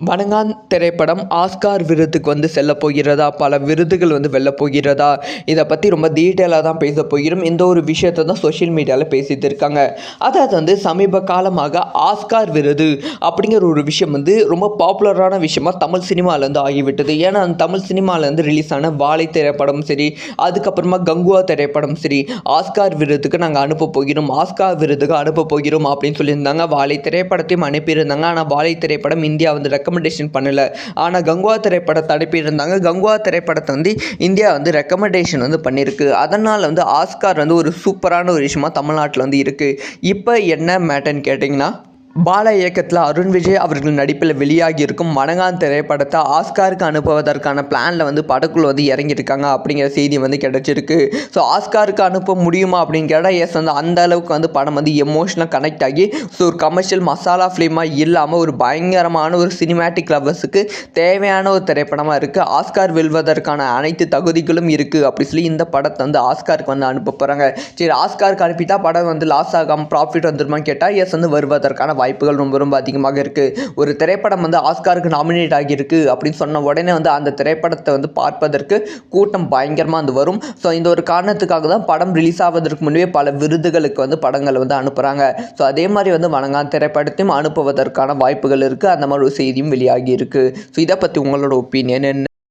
வணங்கான் திரைப்படம் ஆஸ்கார் விருதுக்கு செல்ல போகிறதா, பல விருதுகள் வெல்ல போகிறதா, இதை பற்றி ரொம்ப டீட்டெயிலாக தான் பேச போகிறோம். இந்த ஒரு விஷயத்தை தான் சோஷியல் மீடியாவில் பேசிட்டு இருக்காங்க. அதாவது சமீப காலமாக ஆஸ்கார் விருது அப்படிங்கிற ஒரு விஷயம் ரொம்ப பாப்புலரான விஷயமா தமிழ் சினிமாவில் ஆகிவிட்டது. ஏன்னா அந்த தமிழ் சினிமாவில் ரிலீஸ் ஆன வாழை திரைப்படம் சரி, அதுக்கப்புறமா கங்குவா திரைப்படம் சரி, ஆஸ்கார் விருதுக்கு நாங்கள் அனுப்ப போகிறோம், ஆஸ்கார் விருதுக்கு அனுப்ப போகிறோம் அப்படின்னு சொல்லியிருந்தாங்க. வாழை திரைப்படத்தையும் அனுப்பியிருந்தாங்க. ஆனால் வாழை திரைப்படம் இந்தியா ரெக்கமெண்டேஷன் பண்ணல. ஆனால் கங்குவா திரைப்படத்தை அனுப்பியிருந்தாங்க. கங்குவா திரைப்படத்தை இந்தியா ரெக்கமெண்டேஷன் பண்ணியிருக்கு. அதனால் ஆஸ்கார் ஒரு சூப்பரான ஒரு விஷயமா தமிழ்நாட்டில் இருக்குது. இப்போ என்ன மேட்டர்ன்னு கேட்டிங்கன்னா, பாலா இயக்கத்தில் அருண் விஜய் அவர்கள் நடிப்பில் வெளியாகி இருக்கும் வணங்கான் திரைப்படத்தை ஆஸ்காருக்கு அனுப்புவதற்கான பிளானில் படக்குழு இறங்கியிருக்காங்க அப்படிங்கிற செய்தி கிடைச்சிருக்கு. ஸோ ஆஸ்காருக்கு அனுப்ப முடியுமா அப்படின்னு கேட்டால் எஸ், அந்த அளவுக்கு படம் எமோஷனலாக கனெக்ட் ஆகி ஒரு கமர்ஷியல் மசாலா ஃபிலிமாக இல்லாமல் ஒரு பயங்கரமான ஒரு சினிமேட்டிக் லவர்ஸுக்கு தேவையான ஒரு திரைப்படமாக இருக்குது. ஆஸ்கார் வெல்வதற்கான அனைத்து தகுதிகளும் இருக்குது அப்படி சொல்லி இந்த படத்தை ஆஸ்காருக்கு அனுப்ப போகிறாங்க. சரி, ஆஸ்காருக்கு அனுப்பிட்டா படம் லாஸ் ஆகாமல் ப்ராஃபிட் வந்துருமான்னு கேட்டால் எஸ், வருவதற்கான வாய்ப்புகள் ரொம்ப ரொம்ப அதிகமாக இருக்குது. ஒரு திரைப்படம் ஆஸ்காருக்கு நாமினேட் ஆகியிருக்கு அப்படின்னு சொன்ன உடனே அந்த திரைப்படத்தை பார்ப்பதற்கு கூட்டம் பயங்கரமாக வரும். ஸோ இந்த ஒரு காரணத்துக்காக தான் படம் ரிலீஸ் ஆவதற்கு முன்பே பல விருதுகளுக்கு படங்கள் அனுப்புகிறாங்க. ஸோ அதே மாதிரி வணங்கான் திரைப்படத்தையும் அனுப்புவதற்கான வாய்ப்புகள் இருக்குது. அந்த மாதிரி ஒரு செய்தியும் வெளியாகி இருக்குது. ஸோ இதை பற்றி உங்களோட ஒப்பீனியன் என்ன?